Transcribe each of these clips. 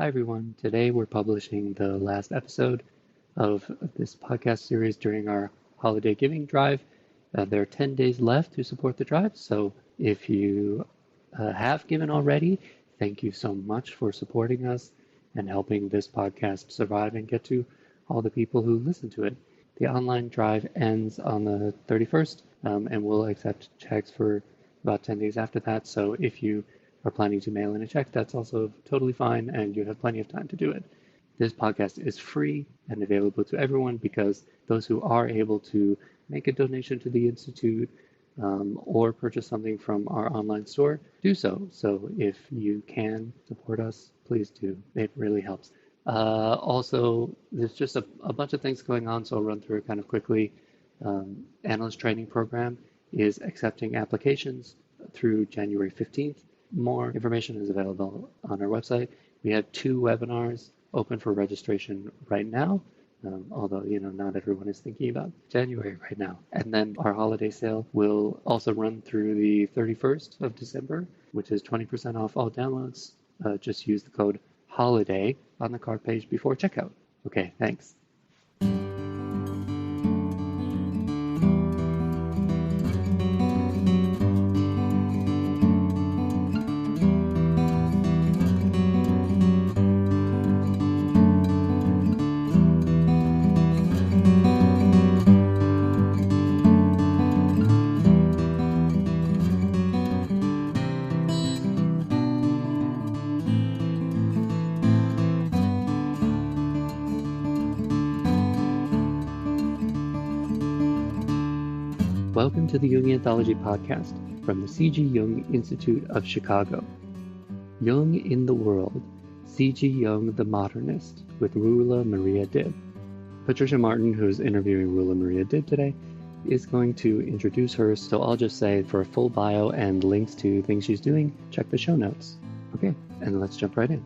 Hi, everyone. Today we're publishing the last episode of this podcast series during our holiday giving drive. There are 10 days left to support the drive, so if you have given already, thank you so much for supporting us and helping this podcast survive and get to all the people who listen to it. The online drive ends on the 31st, and we'll accept checks for about 10 days after that, so if you are planning to mail in a check, that's also totally fine, and you have plenty of time to do it. This podcast is free and available to everyone because those who are able to make a donation to the Institute or purchase something from our online store, do so. So if you can support us, please do. It really helps. Also, there's just a bunch of things going on, so I'll run through it kind of quickly. Analyst Training Program is accepting applications through January 15th. More information is available on our website. We have 2 webinars open for registration right now, although, not everyone is thinking about January right now. And then our holiday sale will also run through the 31st of December, which is 20% off all downloads. Just use the code HOLIDAY on the card page before checkout. Okay, thanks. Welcome to the Jungian Anthology podcast from the C.G. Jung Institute of Chicago. Jung in the World, C.G. Jung the Modernist with Roula-Maria Dib. Patricia Martin, who is interviewing Roula-Maria Dib today, is going to introduce her, so I'll just say for a full bio and links to things she's doing, check the show notes. Okay, and let's jump right in.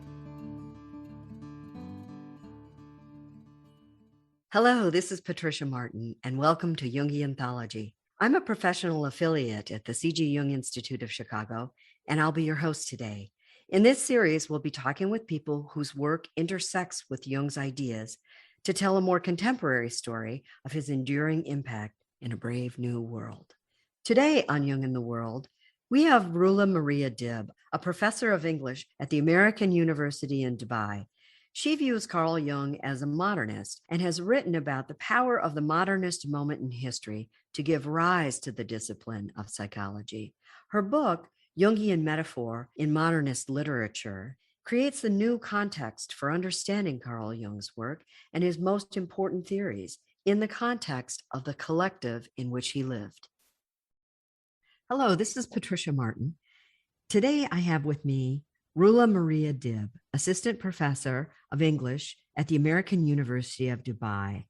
Hello, this is Patricia Martin, and welcome to Jungian Anthology. I'm a professional affiliate at the C.G. Jung Institute of Chicago, and I'll be your host today. In this series, we'll be talking with people whose work intersects with Jung's ideas to tell a more contemporary story of his enduring impact in a brave new world. Today on Jung in the World, we have Roula-Maria Dib, a professor of English at the American University in Dubai. She views Carl Jung as a modernist and has written about the power of the modernist moment in history to give rise to the discipline of psychology. Her book, Jungian Metaphor in Modernist Literature, creates a new context for understanding Carl Jung's work and his most important theories in the context of the collective in which he lived. Hello, this is Patricia Martin. Today I have with me Roula-Maria Dib, Assistant Professor of English at the American University of Dubai.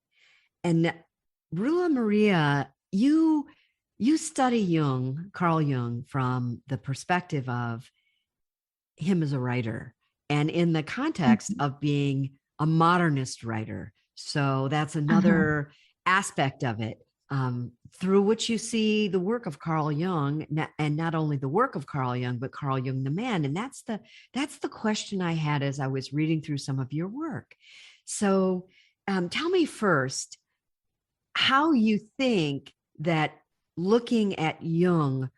And Roula-Maria, you study Jung, Carl Jung, from the perspective of him as a writer and in the context of being a modernist writer. So that's another aspect of it. Through which you see the work of Carl Jung, and not only the work of Carl Jung, but Carl Jung the man. And that's the question I had as I was reading through some of your work. So tell me first how you think that looking at Jung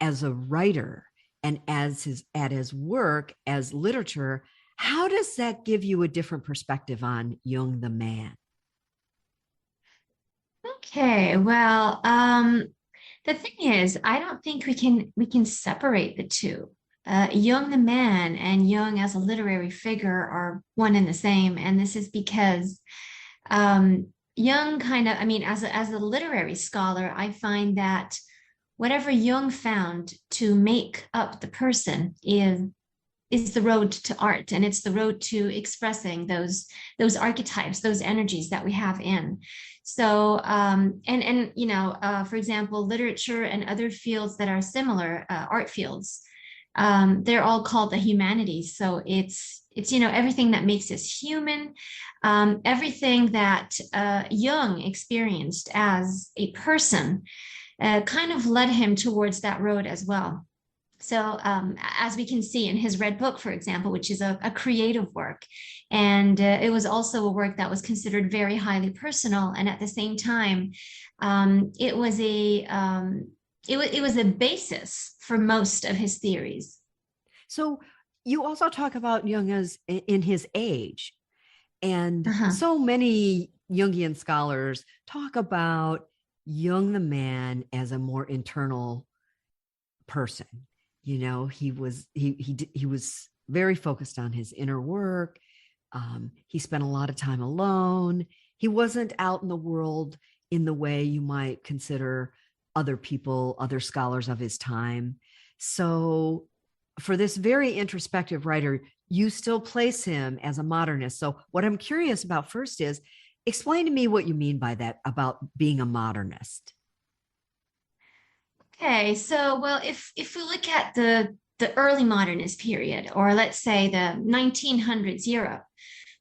as a writer and at his work as literature, how does that give you a different perspective on Jung the man? Okay, well, the thing is, I don't think we can separate the two. Jung the man and Jung as a literary figure are one and the same, and this is because Jung as a literary scholar, I find that whatever Jung found to make up the person is the road to art, and it's the road to expressing those archetypes, those energies that we have in. So, for example, literature and other fields that are similar, art fields, they're all called the humanities. So it's everything that makes us human, everything that Jung experienced as a person, kind of led him towards that road as well. So as we can see in his Red Book, for example, which is a creative work, and it was also a work that was considered very highly personal, and at the same time, it was it was a basis for most of his theories. So you also talk about Jung as in his age, and so many Jungian scholars talk about Jung the man as a more internal person. You know, he was very focused on his inner work. He spent a lot of time alone. He wasn't out in the world in the way you might consider other people, other scholars of his time. So for this very introspective writer, you still place him as a modernist. So what I'm curious about first is, explain to me what you mean by that about being a modernist. Okay, so well, if we look at the early modernist period, or let's say the 1900s Europe,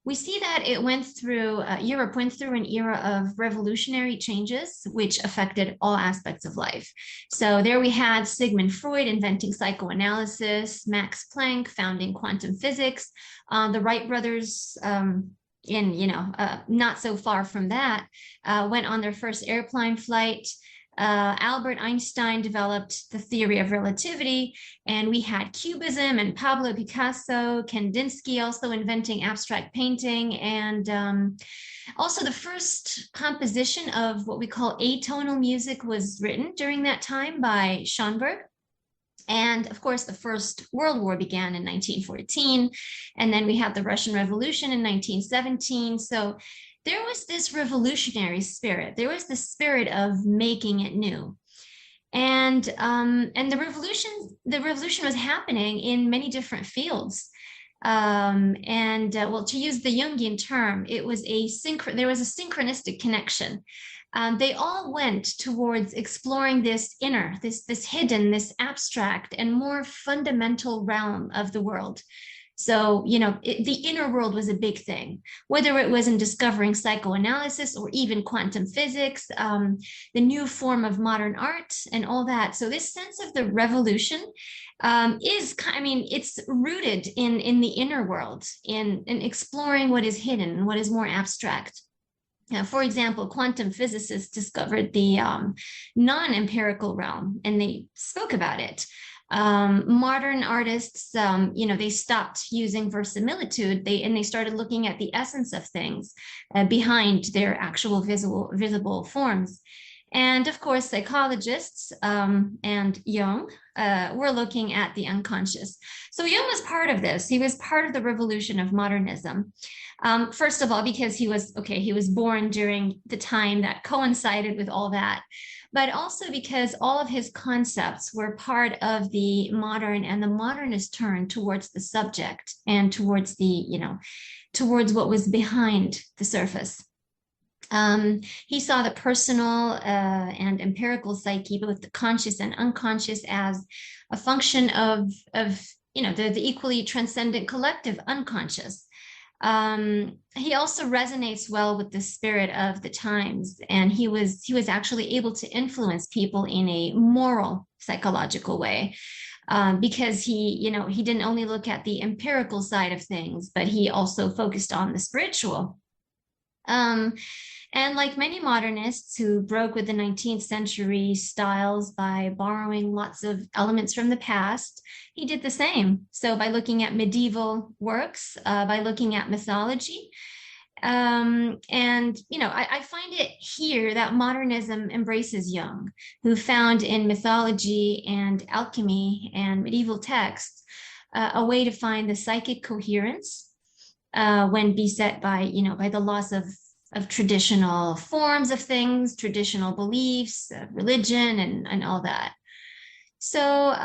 we see that it went through Europe went through an era of revolutionary changes, which affected all aspects of life. So there we had Sigmund Freud inventing psychoanalysis, Max Planck founding quantum physics, the Wright brothers. Not so far from that, went on their first airplane flight. Albert Einstein developed the theory of relativity, and we had Cubism and Pablo Picasso, Kandinsky also inventing abstract painting, and also the first composition of what we call atonal music was written during that time by Schoenberg. And of course, the First World War began in 1914, and then we had the Russian Revolution in 1917. So there was this revolutionary spirit. There was the spirit of making it new, and the revolution was happening in many different fields. Well, to use the Jungian term, there was a synchronistic connection. They all went towards exploring this inner, this hidden, this abstract, and more fundamental realm of the world. So, the inner world was a big thing, whether it was in discovering psychoanalysis or even quantum physics, the new form of modern art and all that. So this sense of the revolution it's rooted in the inner world, in exploring what is hidden and what is more abstract. For example, quantum physicists discovered the non-empirical realm, and they spoke about it. Modern artists, they stopped using verisimilitude. They started looking at the essence of things behind their actual visible forms. And of course, psychologists and Jung were looking at the unconscious. So Jung was part of this. He was part of the revolution of modernism. First of all, because he was born during the time that coincided with all that, but also because all of his concepts were part of the modern and the modernist turn towards the subject and towards towards what was behind the surface. He saw the personal and empirical psyche, both the conscious and unconscious, as a function of the equally transcendent collective unconscious. He also resonates well with the spirit of the times, and he was actually able to influence people in a moral, psychological way. Because he didn't only look at the empirical side of things, but he also focused on the spiritual. And like many modernists who broke with the 19th century styles by borrowing lots of elements from the past, he did the same. So by looking at medieval works, by looking at mythology, I find it here that modernism embraces Jung, who found in mythology and alchemy and medieval texts a way to find the psychic coherence when beset by the loss of traditional forms of things, traditional beliefs, religion, and all that. So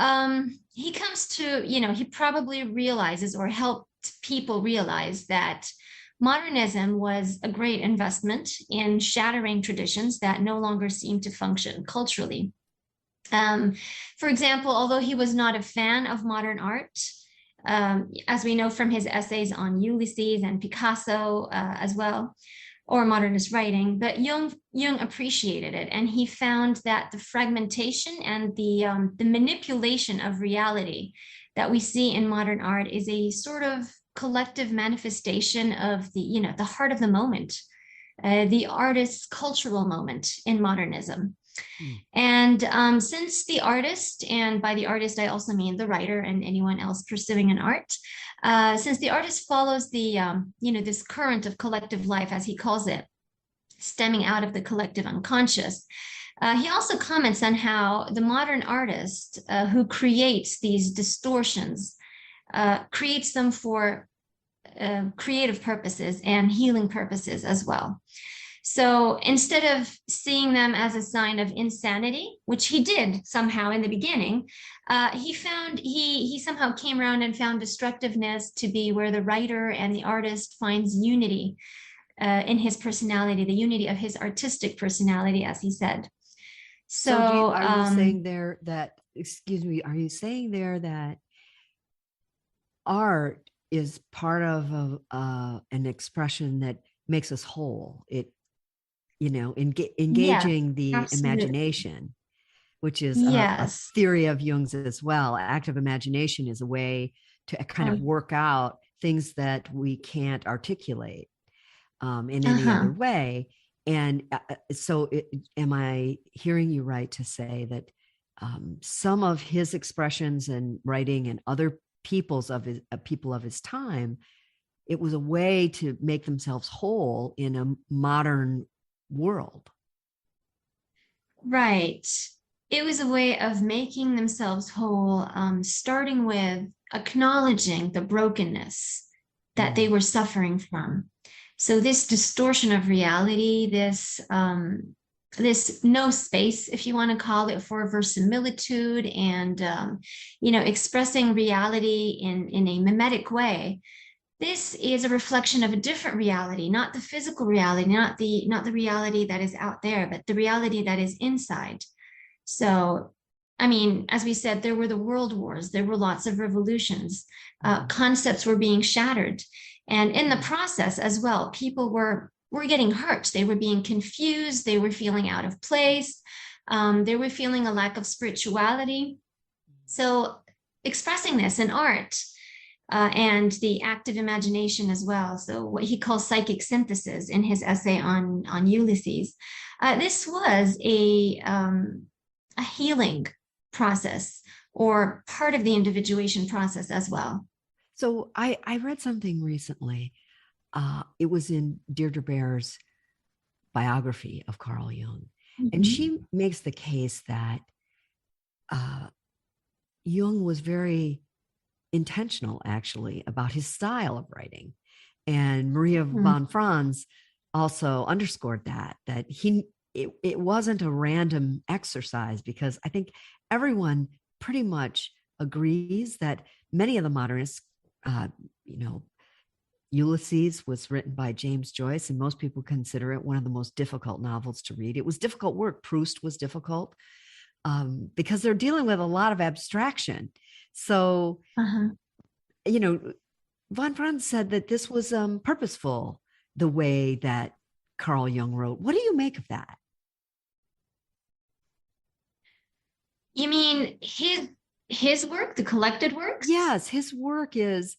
he comes to, he probably realizes or helped people realize that modernism was a great investment in shattering traditions that no longer seem to function culturally. For example, although he was not a fan of modern art, as we know from his essays on Ulysses and Picasso as well, or modernist writing, but Jung appreciated it, and he found that the fragmentation and the manipulation of reality that we see in modern art is a sort of collective manifestation of the heart of the moment, the artist's cultural moment in modernism. And since the artist, and by the artist I also mean the writer and anyone else pursuing an art, since the artist follows the this current of collective life, as he calls it, stemming out of the collective unconscious, he also comments on how the modern artist who creates these distortions creates them for creative purposes and healing purposes as well. So instead of seeing them as a sign of insanity, which he did somehow in the beginning, he somehow came around and found destructiveness to be where the writer and the artist finds unity in his personality, the unity of his artistic personality, as he said. So are you saying there that, excuse me, are you saying there that art is part of an expression that makes us whole? It, engaging the imagination, which is a theory of Jung's as well. Active imagination is a way to kind of work out things that we can't articulate in any other way. And so am I hearing you right to say that some of his expressions and writing and other people of his time, it was a way to make themselves whole in a modern world? Right. It was a way of making themselves whole, starting with acknowledging the brokenness that they were suffering from. So this distortion of reality, this no space, if you want to call it, for verisimilitude and expressing reality in a mimetic way. This is a reflection of a different reality, not the physical reality, not the reality that is out there, but the reality that is inside. So, I mean, as we said, there were the world wars, there were lots of revolutions, concepts were being shattered. And in the process as well, people were getting hurt. They were being confused. They were feeling out of place. They were feeling a lack of spirituality. So expressing this in art, and the active imagination as well. So what he calls psychic synthesis in his essay on Ulysses. This was a healing process, or part of the individuation process as well. So I read something recently. It was in Deirdre Baer's biography of Carl Jung. And she makes the case that Jung was very intentional, actually, about his style of writing. And Maria von Franz also underscored that it wasn't a random exercise, because I think everyone pretty much agrees that many of the modernists, Ulysses was written by James Joyce, and most people consider it one of the most difficult novels to read. It was difficult work. Proust was difficult because they're dealing with a lot of abstraction. So, von Franz said that this was purposeful, the way that Carl Jung wrote. What do you make of that? You mean his work, the collected works? Yes, his work is,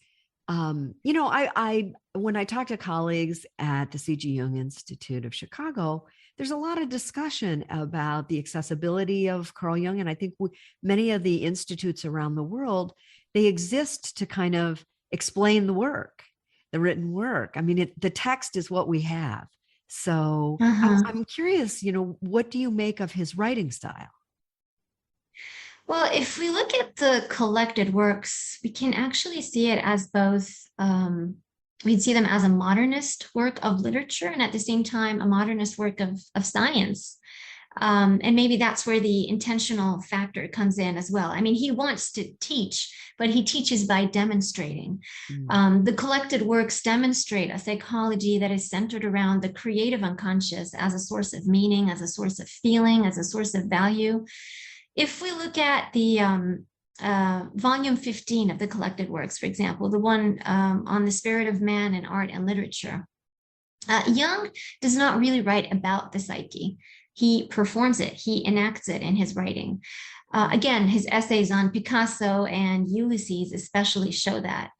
I when I talk to colleagues at the C.G. Jung Institute of Chicago, there's a lot of discussion about the accessibility of Carl Jung. And I think many of the institutes around the world, they exist to kind of explain the work, the written work. I mean, the text is what we have. So I'm curious, what do you make of his writing style? Well, if we look at the collected works, we can actually see it as both, we'd see them as a modernist work of literature and at the same time a modernist work of science. And maybe that's where the intentional factor comes in as well. I mean, he wants to teach, but he teaches by demonstrating. The collected works demonstrate a psychology that is centered around the creative unconscious as a source of meaning, as a source of feeling, as a source of value. If we look at the volume 15 of the collected works, for example, the one on the spirit of man in art and literature, Jung does not really write about the psyche. He performs it, he enacts it in his writing. Again, his essays on Picasso and Ulysses especially show that.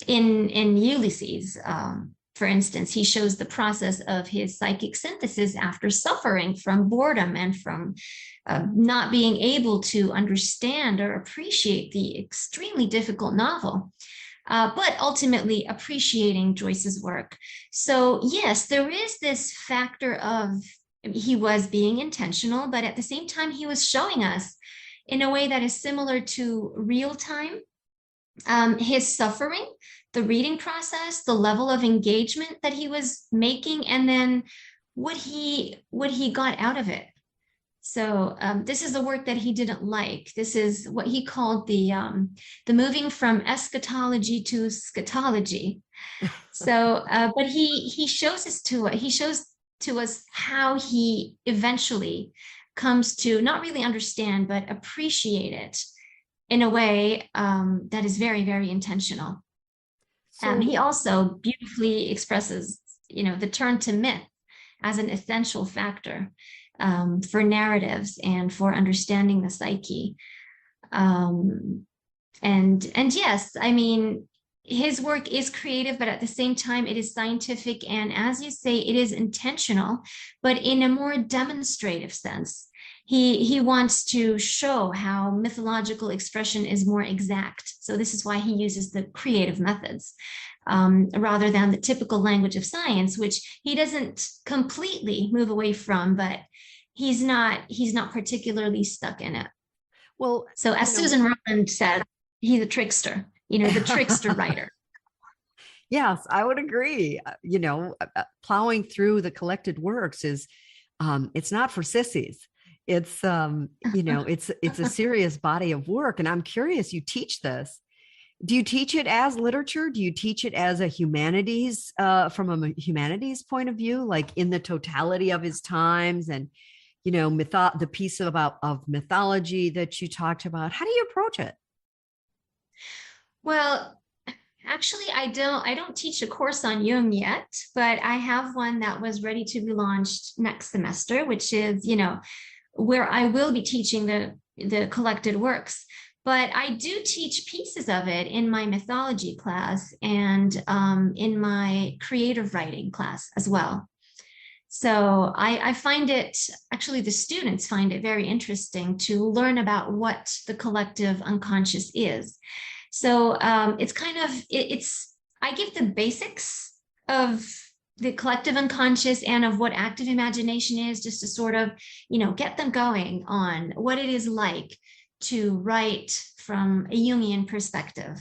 In Ulysses, for instance, he shows the process of his psychic synthesis after suffering from boredom and from not being able to understand or appreciate the extremely difficult novel. But ultimately appreciating Joyce's work. So yes, there is this factor of he was being intentional, but at the same time, he was showing us in a way that is similar to real time, his suffering, the reading process, the level of engagement that he was making, and then what he got out of it. So this is the work that he didn't like. This is what he called the moving from eschatology to scatology. So, but he shows us to us how he eventually comes to not really understand, but appreciate it in a way that is very, very intentional. So, he also beautifully expresses, the turn to myth as an essential factor for narratives and for understanding the psyche. And yes, I mean, his work is creative, but at the same time, it is scientific. And as you say, it is intentional, but in a more demonstrative sense. He wants to show how mythological expression is more exact. So this is why he uses the creative methods rather than the typical language of science, which he doesn't completely move away from, but he's not particularly stuck in it. Well, so as Susan Rowland said, he's a trickster, the trickster writer. Yes, I would agree. Plowing through the collected works is, it's not for sissies. It's, it's a serious body of work. And I'm curious, you teach this. Do you teach it as literature? Do you teach it as a humanities, from a humanities point of view, like in the totality of his times and, the piece of mythology that you talked about? How do you approach it? Well, actually, I don't teach a course on Jung yet, but I have one that was ready to be launched next semester, which is, where I will be teaching the collected works. But I do teach pieces of it in my mythology class and in my creative writing class as well. So I find it, actually the students find it very interesting to learn about what the collective unconscious is. So it's kind of, I give the basics of the collective unconscious and of what active imagination is, just to sort of, get them going on what it is like to write from a Jungian perspective.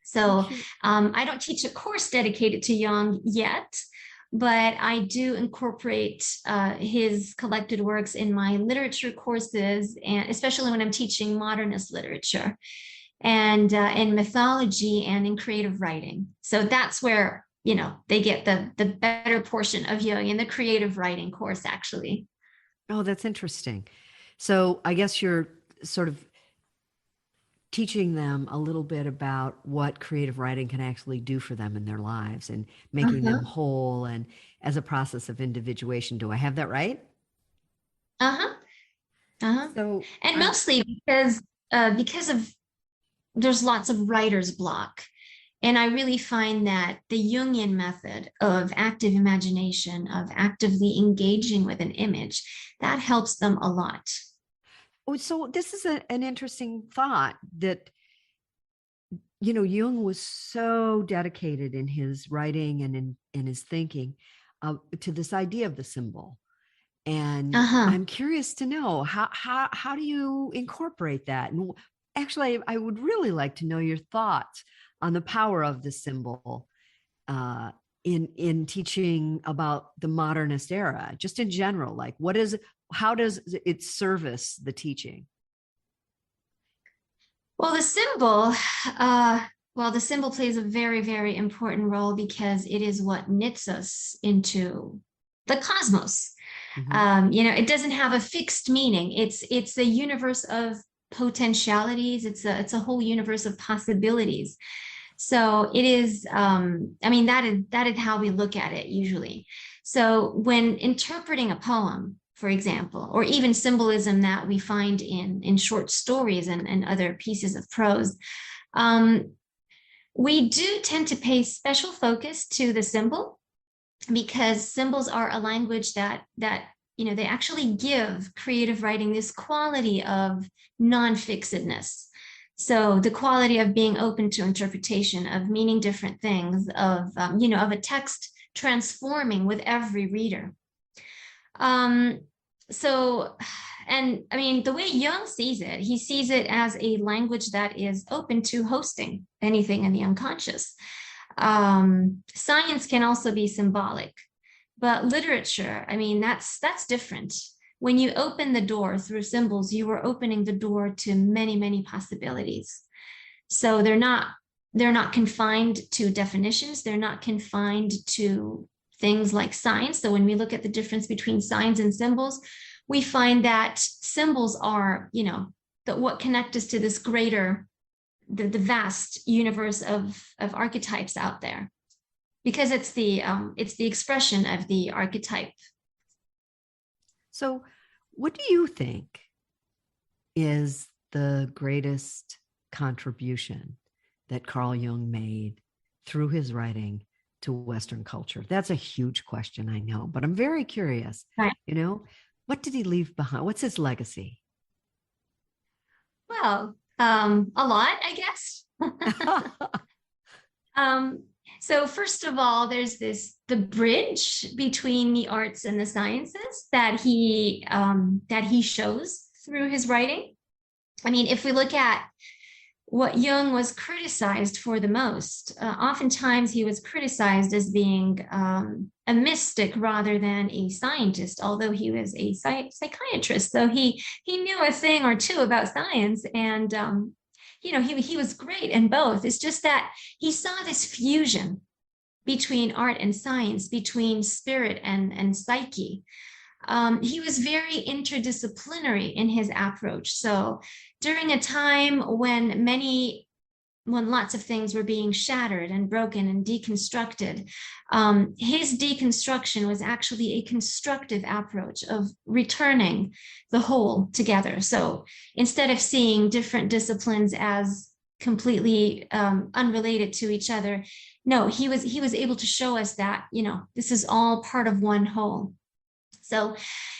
So I don't teach a course dedicated to Jung yet, but I do incorporate his collected works in my literature courses, and especially when I'm teaching modernist literature and in mythology and in creative writing. So that's where, they get the better portion of Jung in the creative writing course, actually. Oh, that's interesting. So I guess you're sort of teaching them a little bit about what creative writing can actually do for them in their lives and making them whole and as a process of individuation. Do I have that right? So, and mostly because of there's lots of writer's block. And I really find that the Jungian method of active imagination, of actively engaging with an image, that helps them a lot. So this is an interesting thought that, Jung was so dedicated in his writing and in his thinking to this idea of the symbol. And I'm curious to know how do you incorporate that? And actually, I would really like to know your thoughts on the power of the symbol in teaching about the modernist era, just in general. Like, how does it service the teaching? Well, the symbol plays a very, very important role because it is what knits us into the cosmos. It doesn't have a fixed meaning. It's a universe of potentialities. It's a whole universe of possibilities. So it is, that is how we look at it usually. So when interpreting a poem, for example, or even symbolism that we find in short stories and other pieces of prose, um, we do tend to pay special focus to the symbol, because symbols are a language that they actually give creative writing this quality of non-fixedness. So the quality of being open to interpretation, of meaning different things, of a text transforming with every reader. Um, so, and I mean, the way Jung sees it, he sees it as a language that is open to hosting anything in the unconscious. Science can also be symbolic, but literature, I mean, that's different. When you open the door through symbols, you are opening the door to many, many possibilities. So they're not confined to definitions. They're not confined to things like signs. So when we look at the difference between signs and symbols, we find that symbols are, what connect us to this greater, the vast universe of archetypes out there, because it's the expression of the archetype. So what do you think is the greatest contribution that Carl Jung made through his writing to Western culture? That's a huge question, I know, but I'm very curious. Right. What did he leave behind? What's his legacy? Well, a lot, I guess. So first of all, there's the bridge between the arts and the sciences that he shows through his writing. I mean, if we look at what Jung was criticized for the most, oftentimes he was criticized as being a mystic rather than a scientist, although he was a psychiatrist. So he knew a thing or two about science, and he was great in both. It's just that he saw this fusion between art and science, between spirit and psyche. He was very interdisciplinary in his approach. So during a time when lots of things were being shattered and broken and deconstructed, his deconstruction was actually a constructive approach of returning the whole together. So instead of seeing different disciplines as completely unrelated to each other, no, he was able to show us that, this is all part of one whole. So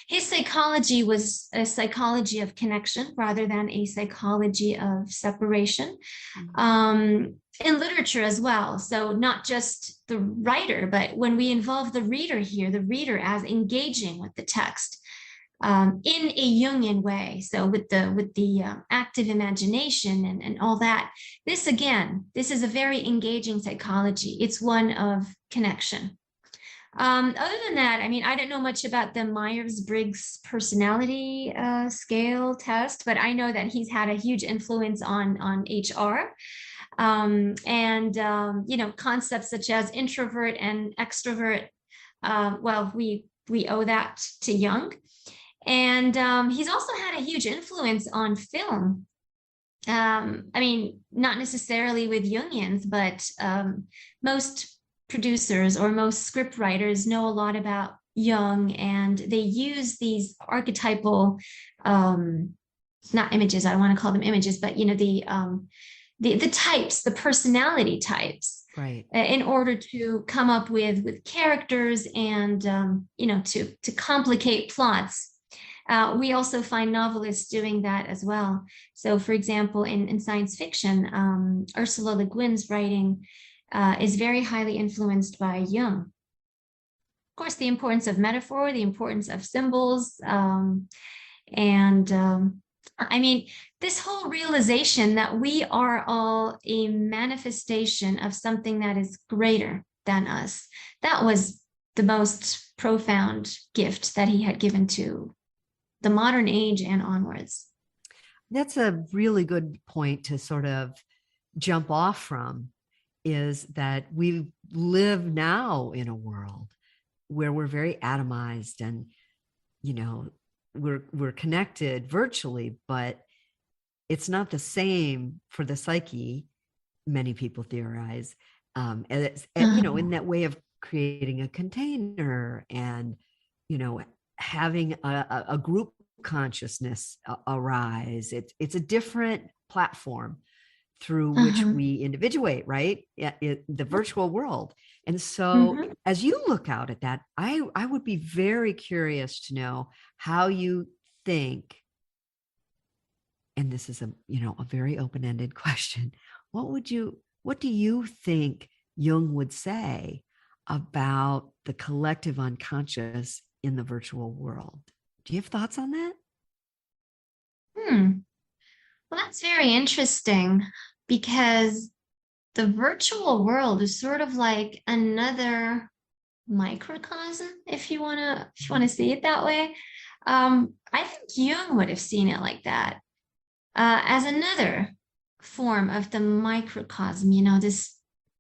his psychology was a psychology of connection rather than a psychology of separation. In literature as well. So not just the writer, but when we involve the reader here, the reader as engaging with the text in a Jungian way. So with the active imagination and all that. This is a very engaging psychology. It's one of connection. Other than that, I mean, I don't know much about the Myers-Briggs personality scale test, but I know that he's had a huge influence on HR. Concepts such as introvert and extrovert. We owe that to Jung. And he's also had a huge influence on film. Not necessarily with Jungians, but most producers or most script writers know a lot about Jung, and they use these archetypal, not images, I don't want to call them images, but the types, the personality types, right, in order to come up with characters and to complicate plots. We also find novelists doing that as well. So, for example, in science fiction, Ursula Le Guin's writing is very highly influenced by Jung. Of course, the importance of metaphor, the importance of symbols, this whole realization that we are all a manifestation of something that is greater than us. That was the most profound gift that he had given to the modern age and onwards. That's a really good point to sort of jump off from, is that we live now in a world where we're very atomized and, we're connected virtually, but it's not the same for the psyche many people theorize, as, Uh-huh. in that way of creating a container and, having a group consciousness arise. It's a different platform through which Uh-huh. we individuate, right? The virtual world. And so Mhm. as you look out at that, I would be very curious to know how you think, and this is a very open-ended question. What do you think Jung would say about the collective unconscious in the virtual world? Do you have thoughts on that? Hmm. Well, that's very interesting because the virtual world is sort of like another microcosm, if you want to see it that way. I think Jung would have seen it like that, as another form of the microcosm.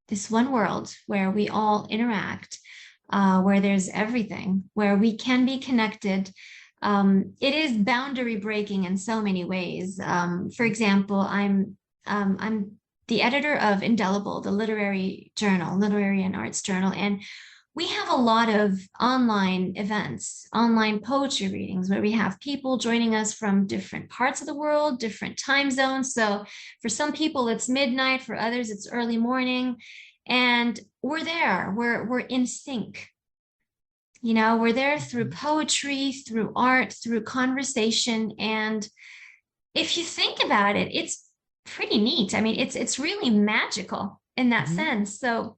This one world where we all interact, where there's everything, where we can be connected. It is boundary breaking in so many ways. For example, I'm the editor of Indelible, the literary and arts journal, and we have a lot of online events, online poetry readings, where we have people joining us from different parts of the world, different time zones. So for some people, it's midnight, for others, it's early morning. And we're there, we're in sync. We're there through Mhm. poetry, through art, through conversation. And if you think about it, it's pretty neat. I mean, it's really magical in that Mhm. sense. So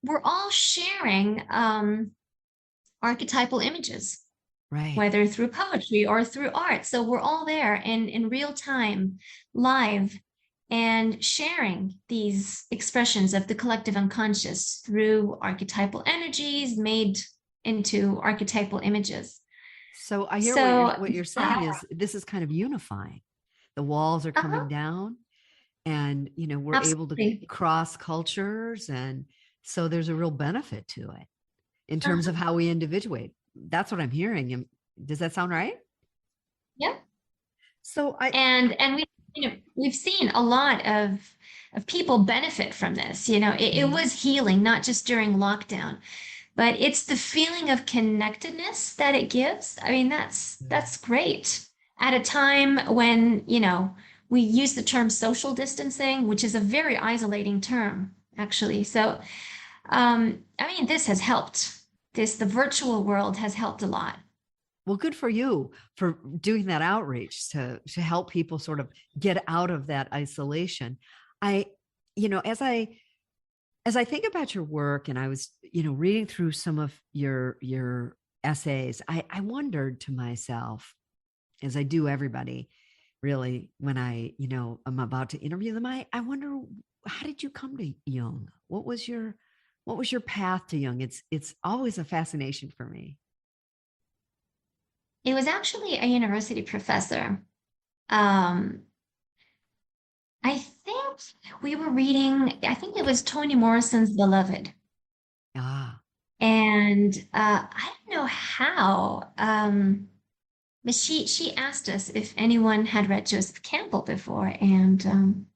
we're all sharing archetypal images, Right. whether through poetry or through art. So we're all there in real time, live, and sharing these expressions of the collective unconscious through archetypal energies made into archetypal images. So I hear So, what you're saying is this is kind of unifying. The walls are uh-huh, coming down, and we're able to absolutely. cross cultures, and so there's a real benefit to it in terms Uh-huh. of how we individuate. That's what I'm hearing. Does that sound right? Yeah. So I And we've seen a lot of people benefit from this. It Mhm. was healing, not just during lockdown, but it's the feeling of connectedness that it gives. I mean, that's great at a time when, we use the term social distancing, which is a very isolating term, actually. So, I mean, this has helped. The virtual world has helped a lot. Well, good for you for doing that outreach to help people sort of get out of that isolation. I, as I think about your work, and I was, reading through some of your essays, I wondered to myself, as I do everybody, really, when I'm about to interview them, I wonder, how did you come to Jung? What was your path to Jung? It's always a fascination for me. It was actually a university professor. Um, I think we were reading, I think it was Toni Morrison's Beloved. Ah. And I don't know how, but she asked us if anyone had read Joseph Campbell before. And,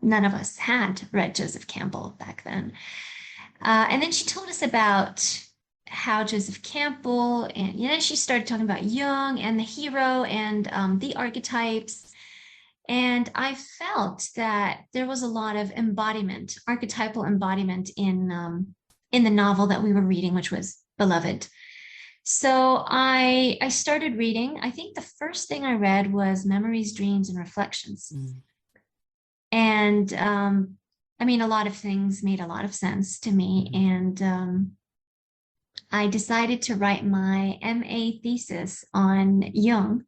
none of us had read Joseph Campbell back then. And then she told us about how Joseph Campbell, and she started talking about Jung and the hero and the archetypes. And I felt that there was a lot of embodiment, archetypal embodiment in the novel that we were reading, which was Beloved. So I started reading. I think the first thing I read was Memories, Dreams, and Reflections. Mm. And I mean, a lot of things made a lot of sense to me. Mhm. And I decided to write my MA thesis on Jung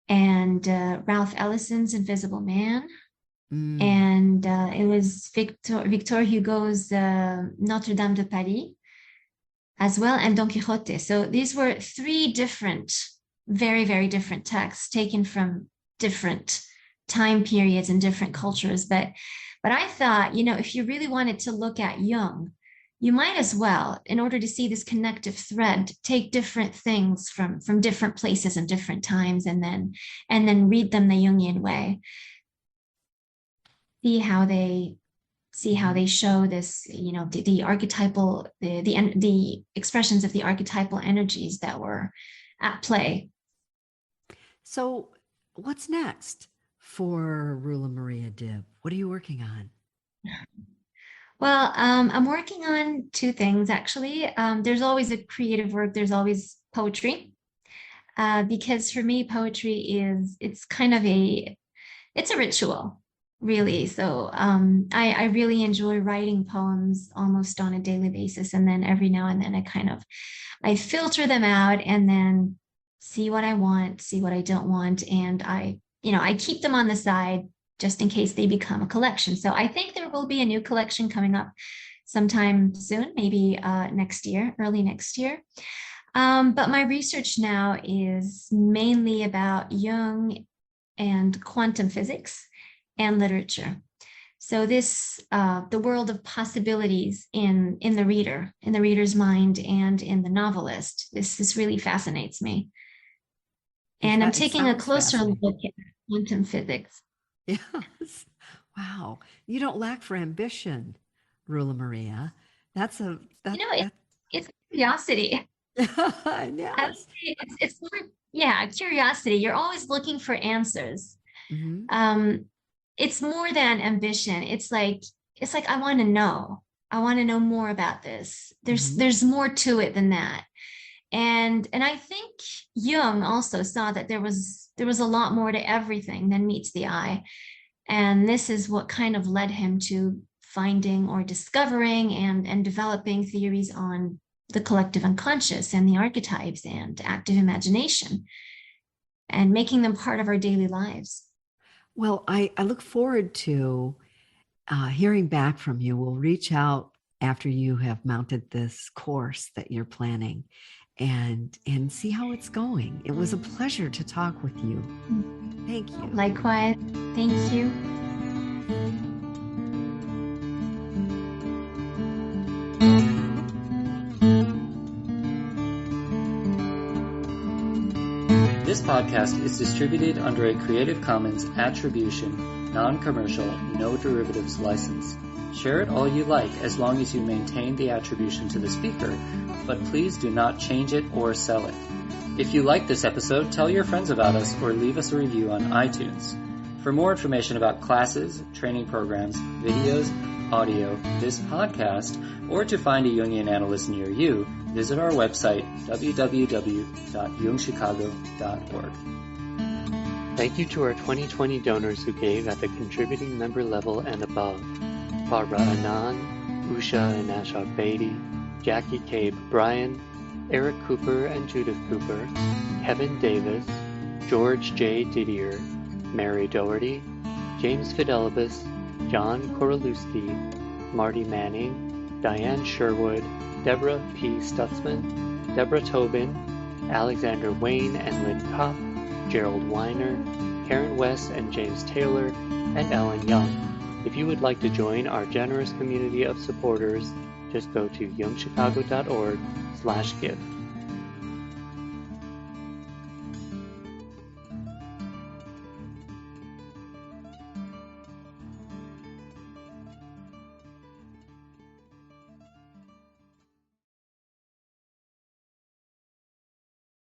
and Ralph Ellison's Invisible Man. Mm. And it was Victor Hugo's Notre Dame de Paris as well, and Don Quixote. So these were three different, very, very different texts taken from different time periods and different cultures. But I thought, if you really wanted to look at Jung, you might as well, in order to see this connective thread, take different things from different places and different times, and then read them the Jungian way. see how they show this, the archetypal, the expressions of the archetypal energies that were at play. So what's next for Roula-Maria Dib? What are you working on? Well, I'm working on two things, actually. There's always a creative work. There's always poetry, because for me, poetry it's kind of it's a ritual, really. So I really enjoy writing poems almost on a daily basis. And then every now and then I filter them out and then see what I want, see what I don't want. And I keep them on the side just in case they become a collection. So I think there will be a new collection coming up sometime soon, maybe early next year. But my research now is mainly about Jung and quantum physics and literature. So the world of possibilities in the reader's mind and in the novelist, this really fascinates me. And I'm taking a closer look at quantum physics. Yes. Wow. You don't lack for ambition, Roula-Maria. It's curiosity. Yes. It's more, curiosity. You're always looking for answers. Mm-hmm. It's more than ambition. It's like I want to know. I want to know more about this. There's more to it than that. And I think Jung also saw that there was a lot more to everything than meets the eye. And this is what kind of led him to finding or discovering and developing theories on the collective unconscious and the archetypes and active imagination and making them part of our daily lives. Well, I look forward to hearing back from you. We'll reach out after you have mounted this course that you're planning and see how it's going. It was a pleasure to talk with you. Thank you. Likewise. Thank you. This podcast is distributed under a Creative Commons Attribution, Non-Commercial, No Derivatives license. Share it all you like as long as you maintain the attribution to the speaker, but please do not change it or sell it. If you like this episode, tell your friends about us or leave us a review on iTunes. For more information about classes, training programs, videos, audio, this podcast, or to find a Jungian analyst near you, visit our website, www.jungchicago.org. Thank you to our 2020 donors who gave at the contributing member level and above: Barbara Anand, Usha and Ashok Beatty, Jackie Cabe Bryan, Eric Cooper and Judith Cooper, Kevin Davis, George J. Didier, Mary Doherty, James Fidelibus, John Korolewski, Marty Manning, Diane Sherwood, Deborah P. Stutzman, Deborah Tobin, Alexander Wayne and Lynn Kopp, Gerald Weiner, Karen West and James Taylor, and Ellen Young. If you would like to join our generous community of supporters, just go to jungchicago.org/give.